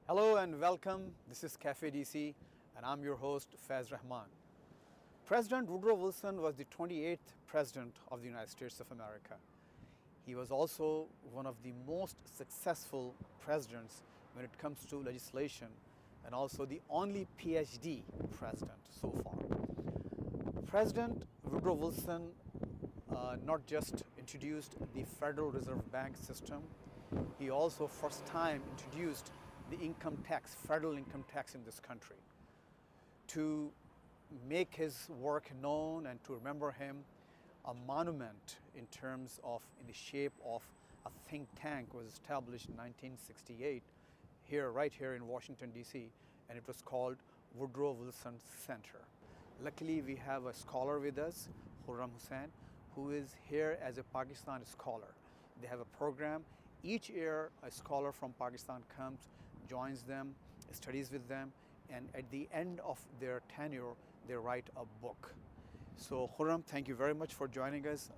Hello and welcome. This is Cafe DC and I'm your host Faiz Rahman. President Woodrow Wilson was the 28th President of the United States of America. He was also one of the most successful presidents when it comes to legislation and also the only PhD president so far. President Woodrow Wilson not just introduced the Federal Reserve Bank system, he also first time introduced the income tax, federal income tax in this country. To make his work known and to remember him, a monument in the shape of a think tank was established in 1968 right here in Washington DC, and it was called Woodrow Wilson Center. Luckily we have a scholar with us, Khurram Hussain, who is here as a Pakistan scholar. They have a program. Each year a scholar from Pakistan comes, joins them, studies with them, and at the end of their tenure they write a book. So Khurram, thank you very much for joining us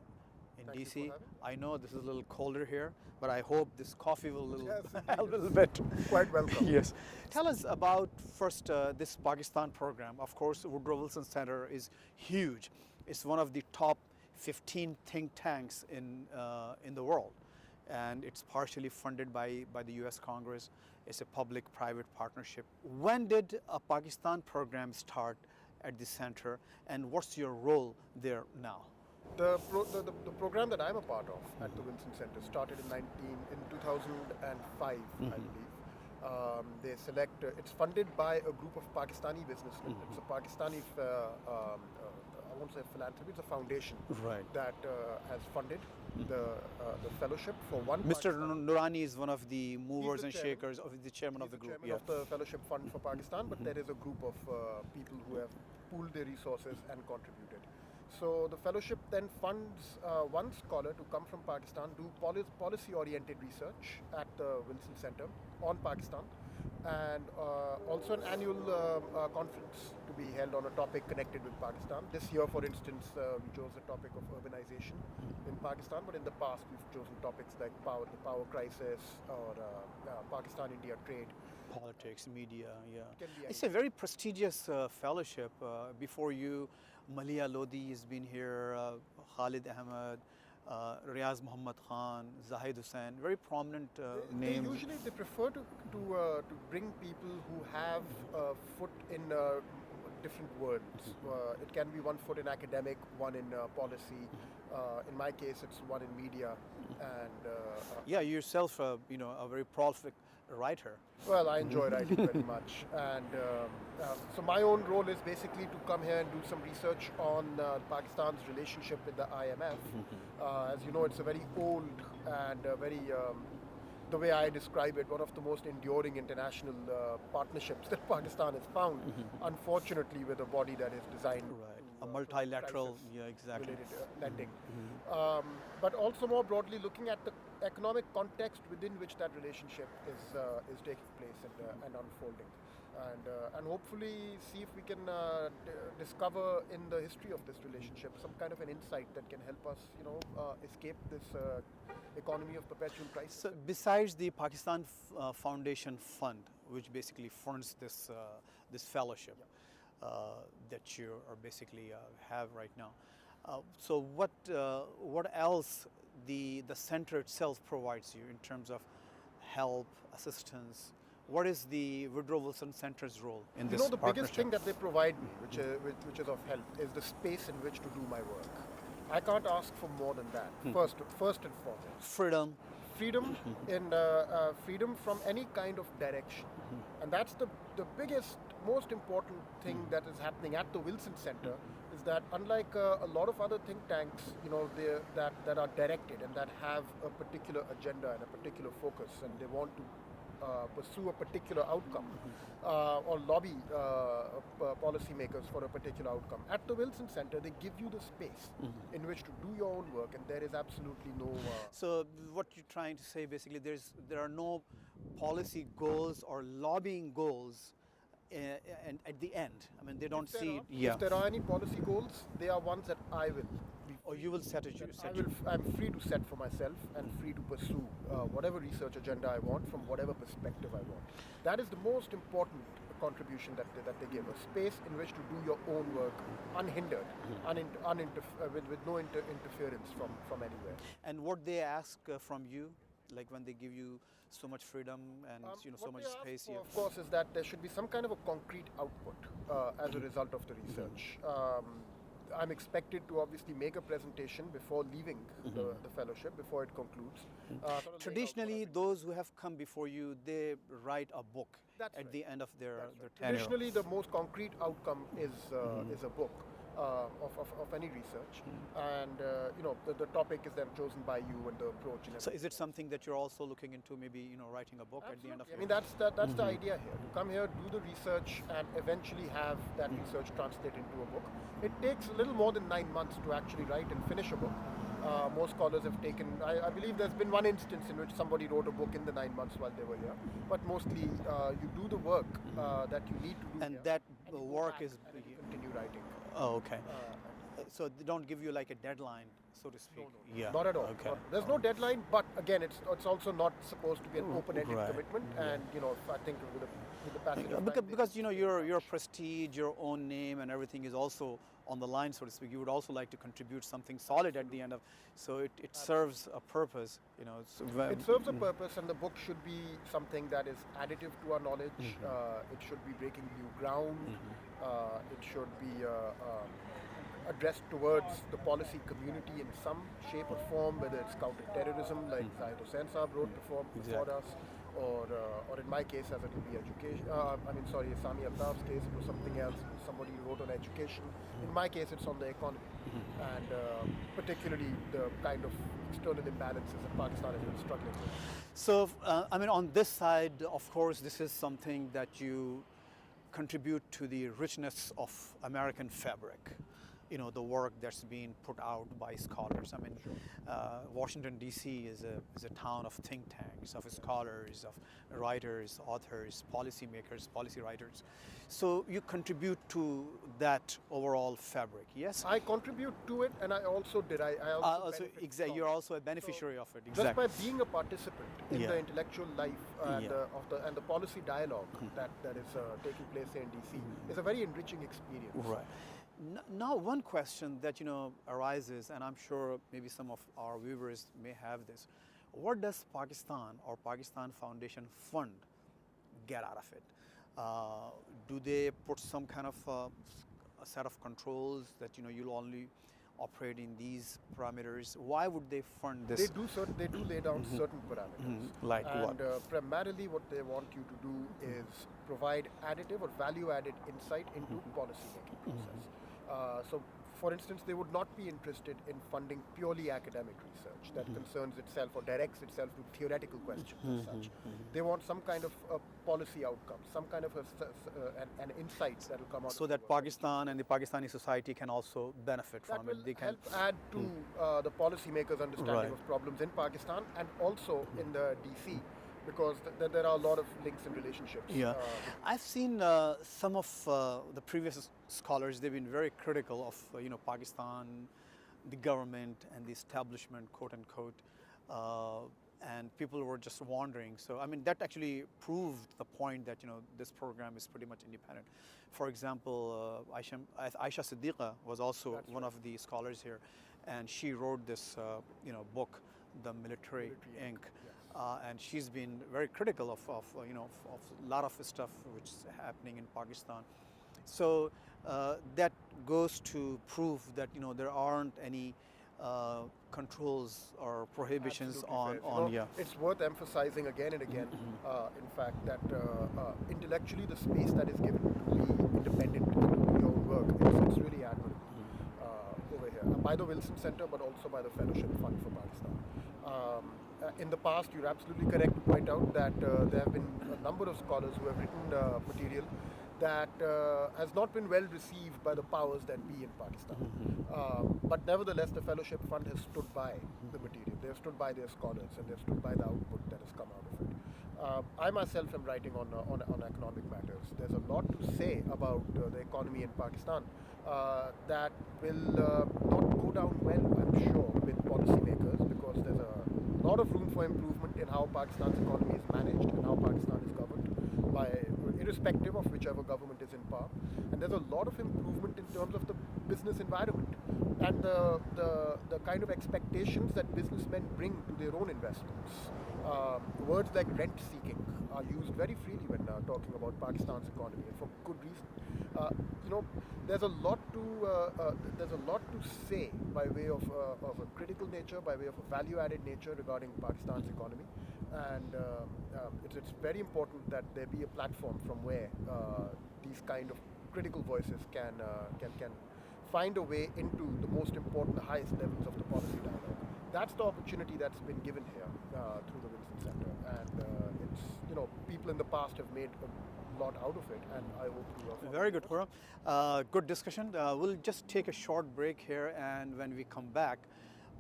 in DC. I know this is a little colder here, but I hope this coffee will help a little bit. Quite welcome. Yes. Tell us about first this Pakistan program. Of course, Woodrow Wilson Center is huge. It's one of the top 15 think tanks in the world, and it's partially funded by the US Congress. It's a public-private partnership. When did a Pakistan program start at the center, and what's your role there now? The program that I'm a part of at the Wilson Center started in 2005, I believe. They select, it's funded by a group of Pakistani businessmen. It's a Pakistani, I won't say philanthropy, it's a foundation that has funded the fellowship for one. Mr. Noorani is one of the movers and shakers, of the chairman of the group. Chairman of the Fellowship Fund for Pakistan, but there is a group of people who have pooled their resources and contributed. So the fellowship then funds one scholar to come from Pakistan, do policy-oriented research at the Wilson Center on Pakistan, and also an annual conference to be held on a topic connected with Pakistan. This year, for instance, we chose the topic of urbanization in Pakistan, but in the past we've chosen topics like the power crisis or Pakistan-India trade. Politics, media, yeah. It's a very prestigious fellowship. Before you, Malia Lodi has been here, Khalid Ahmed, Riaz Muhammad Khan, Zahid Hussain, very prominent names. Usually they prefer to bring people who have a foot in different worlds. It can be one foot in academic, one in policy. In my case, it's one in media. And yeah, yourself, a very prolific writer. Well, I enjoy writing very much, and so my own role is basically to come here and do some research on Pakistan's relationship with the IMF. As you know, it's a very old and the way I describe it, one of the most enduring international partnerships that Pakistan has found, unfortunately with a body that is designed a multilateral, related lending. But also more broadly looking at the economic context within which that relationship is taking place and unfolding. And hopefully see if we can discover in the history of this relationship some kind of an insight that can help us, escape this economy of perpetual crisis. So besides the Pakistan Foundation Fund, which basically funds this fellowship that you are basically have right now, so what else the center itself provides you in terms of help, assistance? What is the Woodrow Wilson Center's role in this partnership? The biggest thing that they provide me, which is of help, is the space in which to do my work. I can't ask for more than that. First and foremost, freedom in freedom from any kind of direction, and that's the biggest, most important thing that is happening at the Wilson Center. Is that unlike a lot of other think tanks, that are directed and that have a particular agenda and a particular focus, and they want to pursue a particular outcome or lobby policymakers for a particular outcome. At the Wilson Center, they give you the space in which to do your own work, and there is absolutely no... So what you're trying to say, basically, there are no policy goals or lobbying goals and at the end. I mean, they don't see... If there are any policy goals, they are ones that I will be Or you will set it? I'm free to set for myself and free to pursue whatever research agenda I want from whatever perspective I want. That is the most important contribution that they give, a space in which to do your own work unhindered, with no interference from anywhere. And what they ask from you, like when they give you so much freedom and so much space here? Of course, is that there should be some kind of a concrete output as a result of the research. I'm expected to obviously make a presentation before leaving the fellowship, before it concludes. Traditionally, those who have come before you, they write a book at the end of their tenure. Traditionally, the most concrete outcome is a book of any research, and the topic is then chosen by you and the approach. And so, is it something that you're also looking into? Maybe writing a book at the end of. I mean, that's the idea here. To come here, do the research, and eventually have that research translate into a book. It takes a little more than 9 months to actually write and finish a book. Most scholars have taken, I believe there's been one instance in which somebody wrote a book in the 9 months while they were here. But mostly you do the work that you need to do and here, that and work is... continue writing. Oh, okay. So they don't give you like a deadline, so to speak? No, not at all. Okay. There's no deadline, but again, it's also not supposed to be an open-ended commitment. And I think with the passage of time, because your prestige, your own name, and everything is also on the line, so to speak. You would also like to contribute something solid at the end of, so it serves a purpose. It serves a purpose, and the book should be something that is additive to our knowledge. It should be breaking new ground. It should be addressed towards the policy community in some shape or form, whether it's counter-terrorism, like Zahid Hussain Saab wrote before us, or in my case, as it will be education. Sami Altaf's case, it was something else. Somebody wrote on education. In my case, it's on the economy, and particularly the kind of external imbalances that Pakistan has been struggling with. So, on this side, of course, this is something that you contribute to the richness of American fabric. The work that's being put out by scholars. Washington, D.C. is a town of think tanks, of scholars, of writers, authors, policymakers, policy writers. So you contribute to that overall fabric, yes? I contribute to it, and I also did. I also exactly. You're also a beneficiary of it. Exactly. Just by being a participant in the intellectual life and the policy dialogue that is taking place here in D.C. is a very enriching experience. Right. Now, one question that arises, and I'm sure maybe some of our viewers may have this: what does Pakistan or Pakistan Foundation Fund get out of it? Do they put some kind of a set of controls that you'll only operate in these parameters? Why would they fund this? They do lay down certain parameters. Like what? And primarily, what they want you to do is provide additive or value-added insight into policy-making process. So, for instance, they would not be interested in funding purely academic research that concerns itself or directs itself to theoretical questions as such. They want some kind of policy outcome, some kind of an insights that will come out. So that Pakistan and the Pakistani society can also benefit from it. They can help add to the policymakers' understanding of problems in Pakistan and also in the DC. Because there are a lot of links and relationships. Yeah, I've seen some of the previous scholars. They've been very critical of Pakistan, the government, and the establishment, quote unquote. And people were just wondering. So that actually proved the point that this program is pretty much independent. For example, Aisha Siddiqa was also one of the scholars here, and she wrote this book, The Military Ink. And she's been very critical of a lot of stuff which is happening in Pakistan. So that goes to prove that there aren't any controls or prohibitions on It's worth emphasizing again and again, in fact, that intellectually the space that is given to be independent in your own work it's really admirable over here by the Wilson Center, but also by the Fellowship Fund for Pakistan. In the past, you're absolutely correct to point out that there have been a number of scholars who have written material that has not been well received by the powers that be in Pakistan. But nevertheless, the Fellowship Fund has stood by the material. They have stood by their scholars and they have stood by the output that has come out of it. I myself am writing on economic matters. There's a lot to say about the economy in Pakistan that will not go down well, I'm sure, with policymakers, because there's a lot of room for improvement in how Pakistan's economy is managed and how Pakistan is governed by, irrespective of whichever government is in power. And there's a lot of improvement in terms of the business environment and the kind of expectations that businessmen bring to their own investments. Words like rent seeking are used very freely when talking about Pakistan's economy, and for good reason. There's a lot to say by way of a critical nature, by way of a value-added nature regarding Pakistan's economy, and it's very important that there be a platform from where these kind of critical voices can find a way into the most important, the highest levels of the policy dialogue. That's the opportunity that's been given here through the Wilson Center, and people in the past have made a lot out of it, and I hope to. Very good, Khurram. Good discussion. We'll just take a short break here, and when we come back,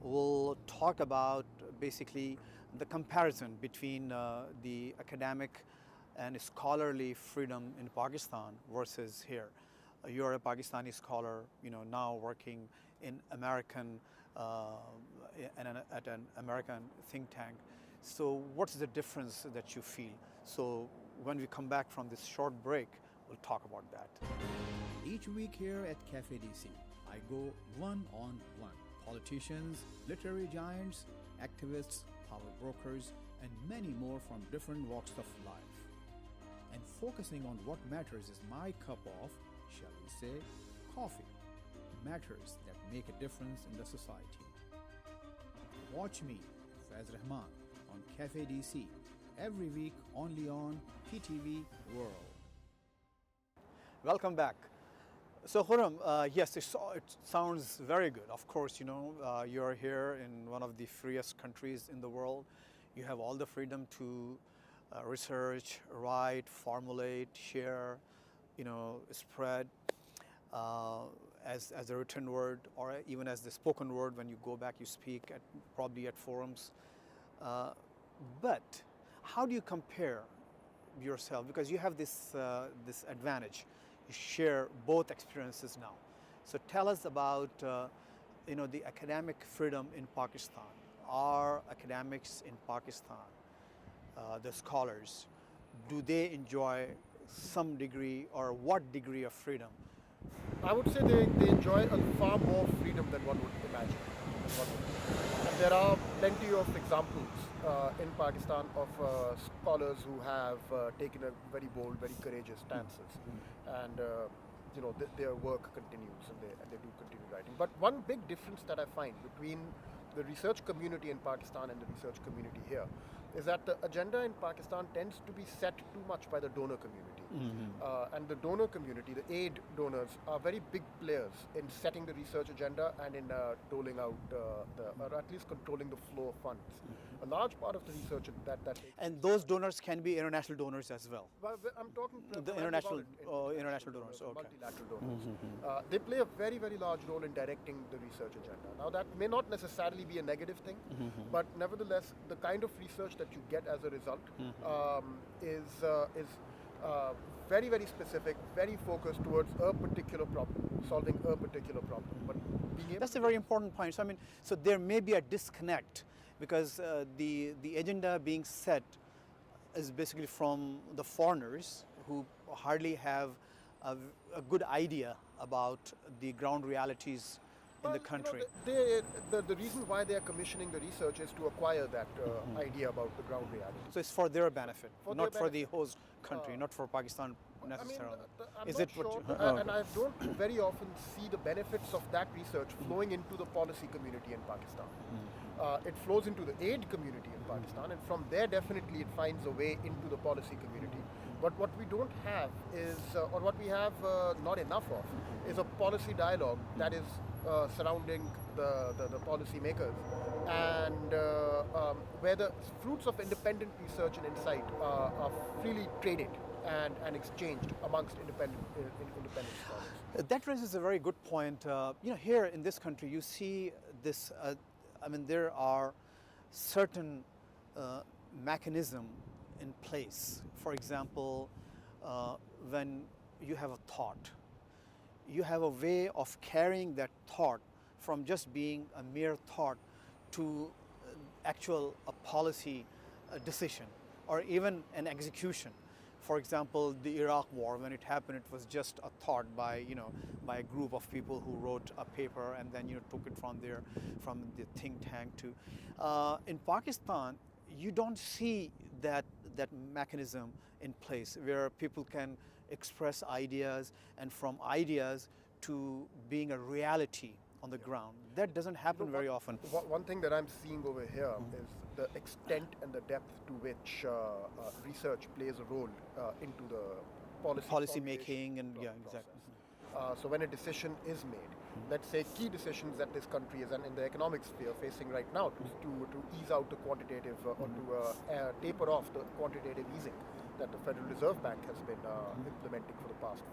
we'll talk about basically the comparison between the academic and scholarly freedom in Pakistan versus here. You're a Pakistani scholar, now working in American at an American think tank. So what's the difference that you feel? So when we come back from this short break, we'll talk about that. Each week here at Cafe DC, I go one-on-one. Politicians, literary giants, activists, power brokers, and many more from different walks of life. And focusing on what matters is my cup of, shall we say, coffee. Matters that make a difference in the society. Watch me, Faiz Rahman, on Cafe DC every week only on PTV World. Welcome back. So Khurram, yes, it sounds very good. Of course, you're here in one of the freest countries in the world. You have all the freedom to research, write, formulate, share, spread as a written word or even as the spoken word. When you go back, you speak probably at forums. But how do you compare yourself? Because you have this advantage. You share both experiences now. So tell us about the academic freedom in Pakistan. Are academics in Pakistan, the scholars, do they enjoy some degree or what degree of freedom? I would say they enjoy a far more freedom than one would imagine. And there are plenty of examples in Pakistan of scholars who have taken a very bold, very courageous stances, and their work continues, and they do continue writing. But one big difference that I find between the research community in Pakistan and the research community here is that the agenda in Pakistan tends to be set too much by the donor community. And the donor community, the aid donors, are very big players in setting the research agenda and in doling out, or at least controlling the flow of funds. A large part of the research that and those donors can be international donors as well. Well, I'm talking the international donors, okay. Multilateral donors. They play a very, very large role in directing the research agenda. Now, that may not necessarily be a negative thing, but nevertheless, the kind of research that you get as a result is very, very specific, very focused towards a particular problem, solving a particular problem. But that's a very important point. So so there may be a disconnect because the agenda being set is basically from the foreigners who hardly have a good idea about the ground realities in the country. The reason why they are commissioning the research is to acquire that idea about the ground reality. So it's for their benefit, for not their for the host country, not for Pakistan necessarily. I'm is not it sure, what you, and I don't very often see the benefits of that research flowing into the policy community in Pakistan. It flows into the aid community in Pakistan, and from there definitely it finds a way into the policy community. But what we don't have is, or what we have not enough of, is a policy dialogue that is surrounding the policy makers, and where the fruits of independent research and insight are freely traded and exchanged amongst independent scholars. That raises a very good point. Here in this country, you see this. There are certain mechanism in place. For example, when you have a thought, you have a way of carrying that thought from just being a mere thought to actual a policy decision or even an execution. For example, the Iraq War, when it happened, it was just a thought by by a group of people who wrote a paper and then took it from there, from the think tank to. In Pakistan, you don't see that mechanism in place where people can express ideas and from ideas to being a reality on the ground. That doesn't happen very often. One thing that I'm seeing over here is the extent and the depth to which research plays a role into the policy making and process. exactly. So when a decision is made, let's say key decisions that this country is and in the economic sphere facing right now to ease out the quantitative or to taper off the quantitative easing that the Federal Reserve Bank has been implementing for the past few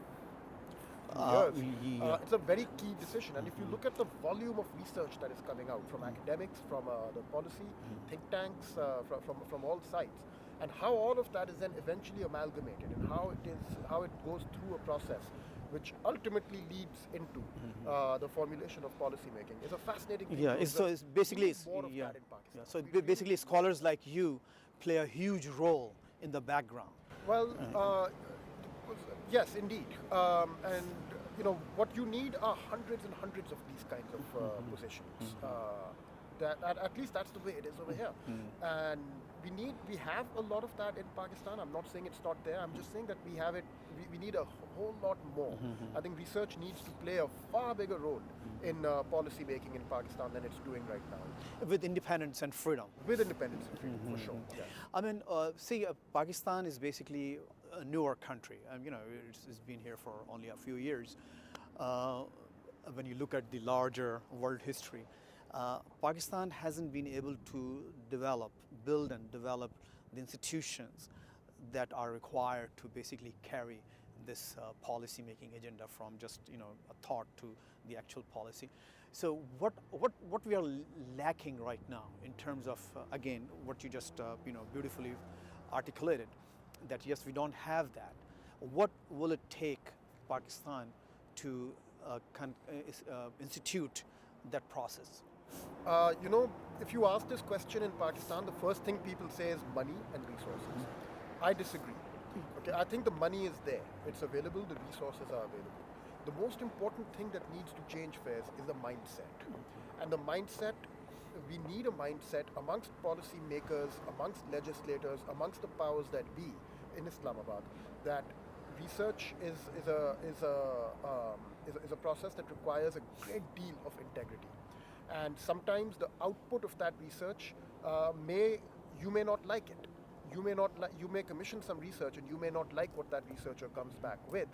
years. It's a very key decision, and if you look at the volume of research that is coming out from academics, from the policy think tanks, from all sides, and how all of that is then eventually amalgamated, and how it goes through a process which ultimately leads into the formulation of policy making, is a fascinating thing. Yeah, so basically scholars like you play a huge role in the background. Well, yes, indeed. And what you need are hundreds and hundreds of these kinds of positions. At least that's the way it is over here. And we have a lot of that in Pakistan. I'm not saying it's not there. I'm just saying that we have it. We need a whole lot more. I think research needs to play a far bigger role in policy making in Pakistan than it's doing right now. With independence and freedom. With independence and freedom, for sure. Yes. I mean, Pakistan is basically a newer country. It's been here for only a few years. When you look at the larger world history, Pakistan hasn't been able to build and develop the institutions that are required to basically carry this policy-making agenda from just a thought to the actual policy. So what we are lacking right now in terms of again what you just beautifully articulated, that yes, we don't have that. What will it take Pakistan to institute that process? If you ask this question in Pakistan, the first thing people say is money and resources. I disagree. Okay, I think the money is there. It's available. The resources are available. The most important thing that needs to change, Faiz, is the mindset. And the mindset, we need a mindset amongst policy makers, amongst legislators, amongst the powers that be in Islamabad, that research is a process that requires a great deal of integrity. And sometimes the output of that research you may not like it. You may commission some research and you may not like what that researcher comes back with,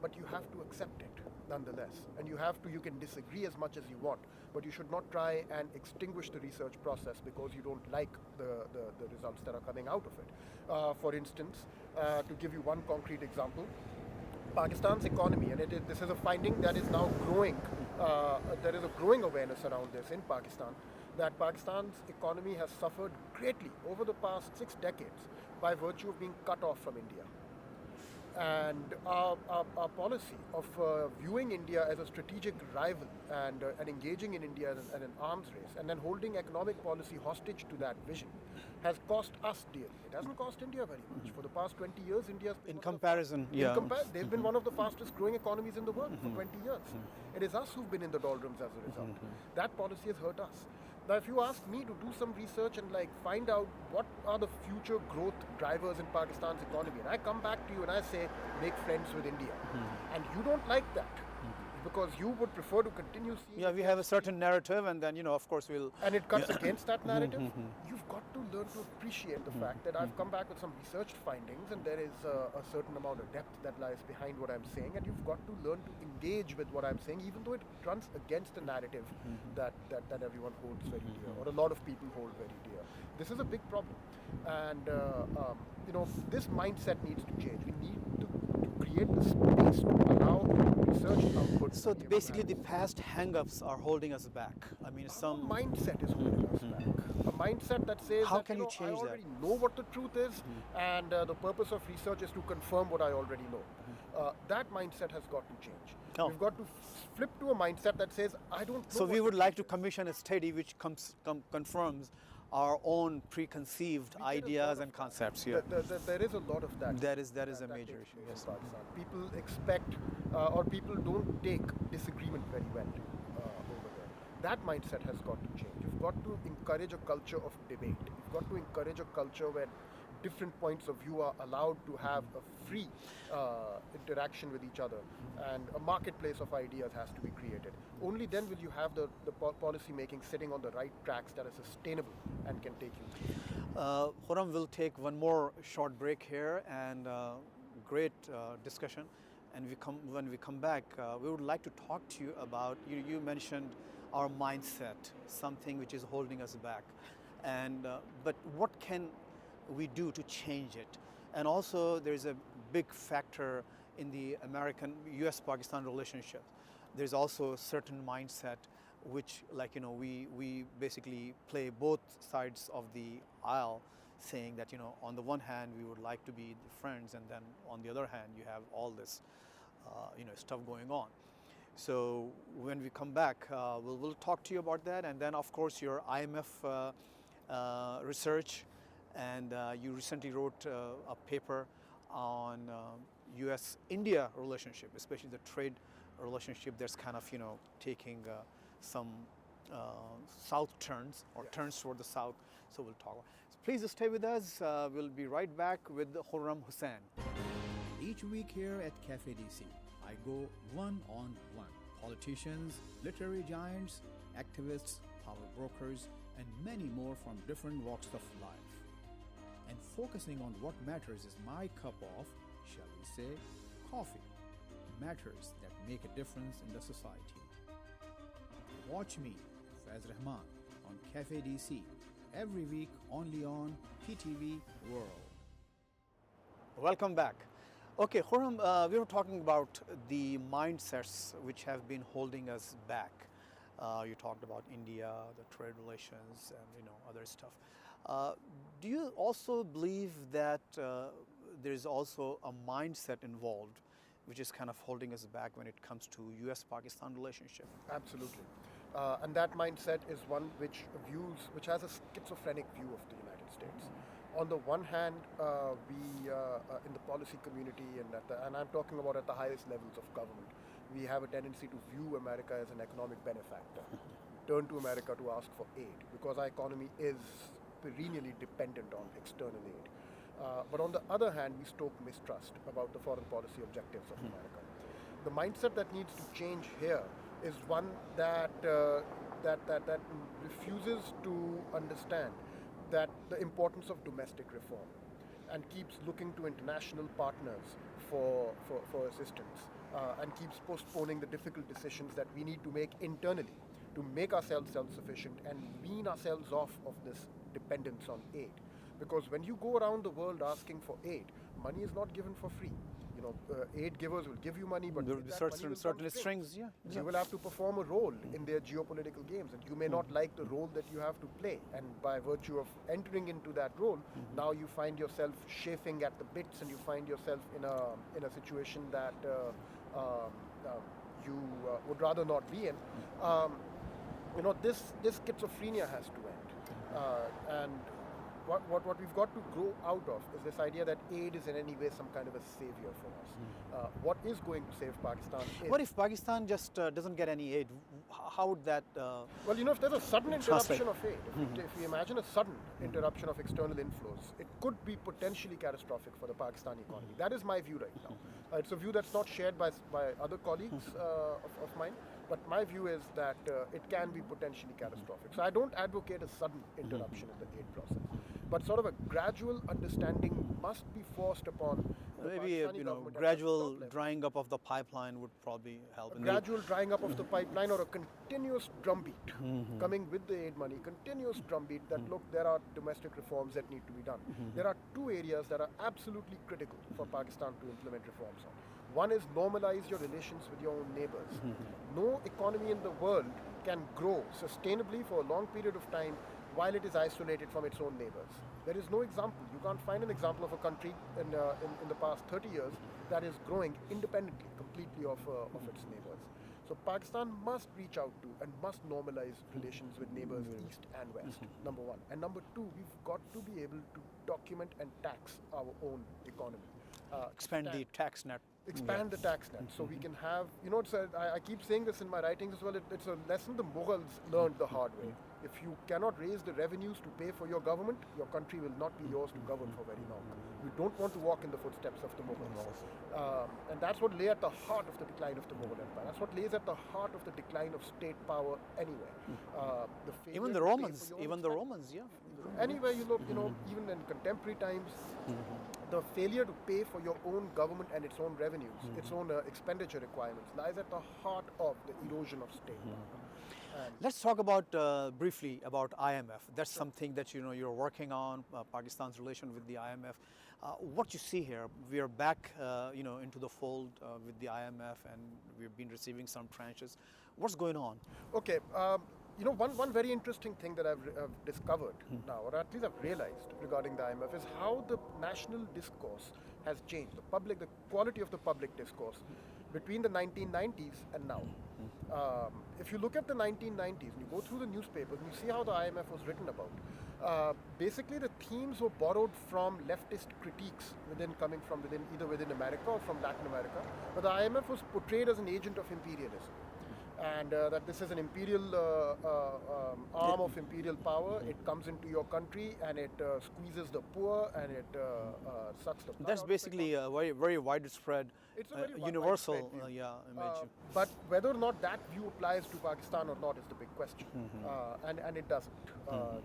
but you have to accept it nonetheless. And you can disagree as much as you want, but you should not try and extinguish the research process because you don't like the results that are coming out of it. For instance, to give you one concrete example, Pakistan's economy, and this is a finding that is now growing, there is a growing awareness around this in Pakistan, that Pakistan's economy has suffered greatly over the past 6 decades by virtue of being cut off from India. And our policy of viewing India as a strategic rival and engaging in India in an arms race and then holding economic policy hostage to that vision has cost us dearly. It hasn't cost India very much. For the past 20 years, India's been they've been one of the fastest growing economies in the world for 20 years. It is us who've been in the doldrums as a result. That policy has hurt us. Now, if you ask me to do some research and find out what are the future growth drivers in Pakistan's economy, and I come back to you and I say, make friends with India, and you don't like that because you would prefer to continue seeing... Yeah, we have a certain narrative and then, of course we'll... And it cuts against that narrative. You've got to learn to appreciate the fact that I've come back with some researched findings and there is a certain amount of depth that lies behind what I'm saying, and you've got to learn to engage with what I'm saying, even though it runs against the narrative that everyone holds very dear, or a lot of people hold very dear. This is a big problem. And, this mindset needs to change. We need to create the space to allow research output would. So Many of them basically, have the this. past hang-ups are holding us back. I mean, A some. mindset is holding us back. A mindset that says How that can you I change that? already know what the truth is, and the purpose of research is to confirm what I already know. That mindset has got to change. Oh. We've got to flip to a mindset that says I don't know. So what we the would like to truth is. commission a study which confirms our own preconceived We get a lot ideas of and that. concepts here. There is a lot of that. That is a that major takes issue. place Yes. in Pakistan. People expect or people don't take disagreement very well over there. That mindset has got to change. You've got to encourage a culture of debate. You've got to encourage a culture where different points of view are allowed to have a free interaction with each other, and a marketplace of ideas has to be created. Only then will you have the policy making sitting on the right tracks that are sustainable and can take you. Khurram will take one more short break here, and great discussion. And when we come back, we would like to talk to you about, you mentioned our mindset, something which is holding us back. And but what can we do to change it? And also there's a big factor in the American US-Pakistan relationship. There's also a certain mindset which, like, we basically play both sides of the aisle, saying that, on the one hand we would like to be friends, and then on the other hand you have all this stuff going on. So when we come back, we'll talk to you about that, and then of course your IMF research, and you recently wrote a paper on US-India relationship, especially the trade relationship that's kind of taking some south turns, or turns toward the south. So we'll talk. So please stay with us. We'll be right back with Khurram Hussain. Each week here at Cafe DC, I go one-on-one. Politicians, literary giants, activists, power brokers, and many more from different walks of life. And focusing on what matters is my cup of, shall we say, coffee. Matters that make a difference in the society. Watch me, Faiz Rahman, on Cafe DC every week only on PTV World. Welcome back. Okay, Khurram, we were talking about the mindsets which have been holding us back. You talked about India, the trade relations, and other stuff. Do you also believe that there's also a mindset involved which is kind of holding us back when it comes to US-Pakistan relationship? Absolutely. And that mindset is one which has a schizophrenic view of the United States. On the one hand, we in the policy community, and I'm talking about at the highest levels of government, we have a tendency to view America as an economic benefactor. Turn to America to ask for aid because our economy is perennially dependent on external aid. But on the other hand, we stoke mistrust about the foreign policy objectives of America. The mindset that needs to change here is one that refuses to understand that the importance of domestic reform and keeps looking to international partners for assistance and keeps postponing the difficult decisions that we need to make internally to make ourselves self-sufficient and wean ourselves off of this dependence on aid. Because when you go around the world asking for aid, money is not given for free. Aid givers will give you money, but There will be with that money certain will come strings, yeah. You will have to perform a role in their geopolitical games, and you may not like the role that you have to play. And by virtue of entering into that role, now you find yourself chafing at the bits, and you find yourself in a situation that you would rather not be in. This schizophrenia has to end, and what we've got to grow out of is this idea that aid is in any way some kind of a savior for us. What is going to save Pakistan is... What if Pakistan just doesn't get any aid? How would that... Well, if there's a sudden Translate. interruption of aid, if we imagine a sudden interruption of external inflows, it could be potentially catastrophic for the Pakistani economy. That is my view right now. It's a view that's not shared by other colleagues of mine, but my view is that it can be potentially catastrophic. So I don't advocate a sudden interruption in the aid process, but sort of a gradual understanding must be forced upon the Maybe Pakistani government at the gradual top level. drying up of the pipeline would probably help. A gradual drying up of the pipeline, or a continuous drumbeat coming with the aid money, continuous drumbeat that look, there are domestic reforms that need to be done. There are two areas that are absolutely critical for Pakistan to implement reforms on. One is normalize your relations with your own neighbors. No economy in the world can grow sustainably for a long period of time while it is isolated from its own neighbors. There is no example. You can't find an example of a country in the past 30 years that is growing independently, completely of its neighbors. So Pakistan must reach out to and must normalize relations with neighbors east and west, number one. And number two, we've got to be able to document and tax our own economy. Expand the tax net. Expand the tax net so we can have, I keep saying this in my writings as well, it's a lesson the Mughals learned the hard way. If you cannot raise the revenues to pay for your government, your country will not be yours to govern for very long. We don't want to walk in the footsteps of the Mughals. And that's what lay at the heart of the decline of the Mughal Empire. That's what lays at the heart of the decline of state power anywhere. Even the Romans, yeah. Anywhere you look, even in contemporary times, the failure to pay for your own government and its own revenues, its own expenditure requirements, lies at the heart of the erosion of state power. Let's talk about briefly about IMF. That's something that you're working on, Pakistan's relation with the IMF. What you see here, we are back into the fold with the IMF, and we've been receiving some tranches. What's going on? Okay, one very interesting thing that I've discovered now, or at least I've realized regarding the IMF, is how the national discourse has changed. The quality of the public discourse between the 1990s and now. If you look at the 1990s, and you go through the newspapers, and you see how the IMF was written about, basically the themes were borrowed from leftist critiques either within America or from Latin America, but the IMF was portrayed as an agent of imperialism. And that this is an imperial arm of imperial power. It comes into your country and it squeezes the poor and it sucks the blood. That's basically a very, very widespread, it's a very universal widespread view. image. But whether or not that view applies to Pakistan or not is the big question. And it doesn't.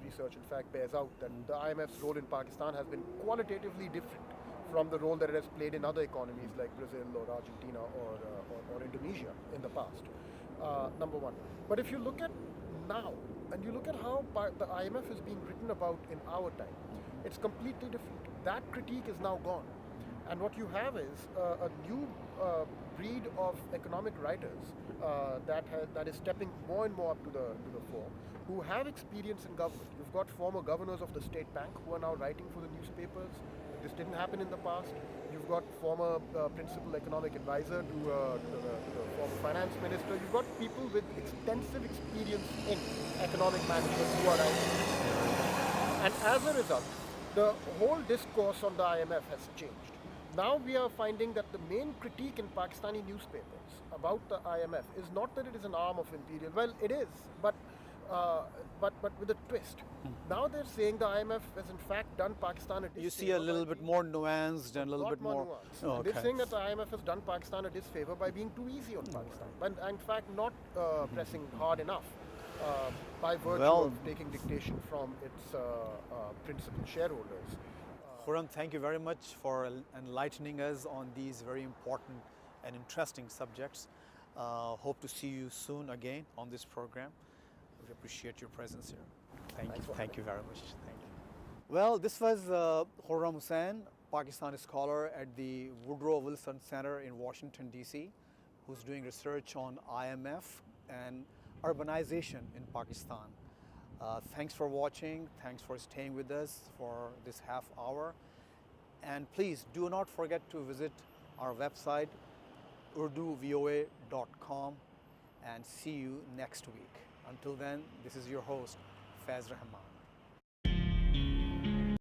Research, in fact, bears out that the IMF's role in Pakistan has been qualitatively different from the role that it has played in other economies like Brazil or Argentina or Indonesia in the past. Number one. But if you look at now, and you look at how the IMF is being written about in our time, it's completely different. That critique is now gone. And what you have is a new breed of economic writers that is stepping more and more up to the fore, who have experience in government. You've got former governors of the State Bank who are now writing for the newspapers. This didn't happen in the past. You've got former principal economic advisor to the former finance minister. You've got people with extensive experience in economic management who are writing. And as a result, the whole discourse on the IMF has changed. Now we are finding that the main critique in Pakistani newspapers about the IMF is not that it is an arm of imperial. Well, it is, but with a twist. Now they're saying the IMF has in fact done Pakistan a disfavor. You see a little bit more nuanced and a little bit more nuanced. Okay. They're saying that the IMF has done Pakistan a disfavor by being too easy on Pakistan, and in fact not pressing hard enough by virtue of taking dictation from its principal shareholders. Khurram, thank you very much for enlightening us on these very important and interesting subjects. Hope to see you soon again on this program. We appreciate your presence here. Thank you very much. Thank you. Well, this was Khurram Hussain, Pakistani scholar at the Woodrow Wilson Center in Washington, D.C., who's doing research on IMF and urbanization in Pakistan. Thanks for watching. Thanks for staying with us for this half hour. And please do not forget to visit our website, urduvoa.com, and see you next week. Until then, this is your host, Faiz Rahman.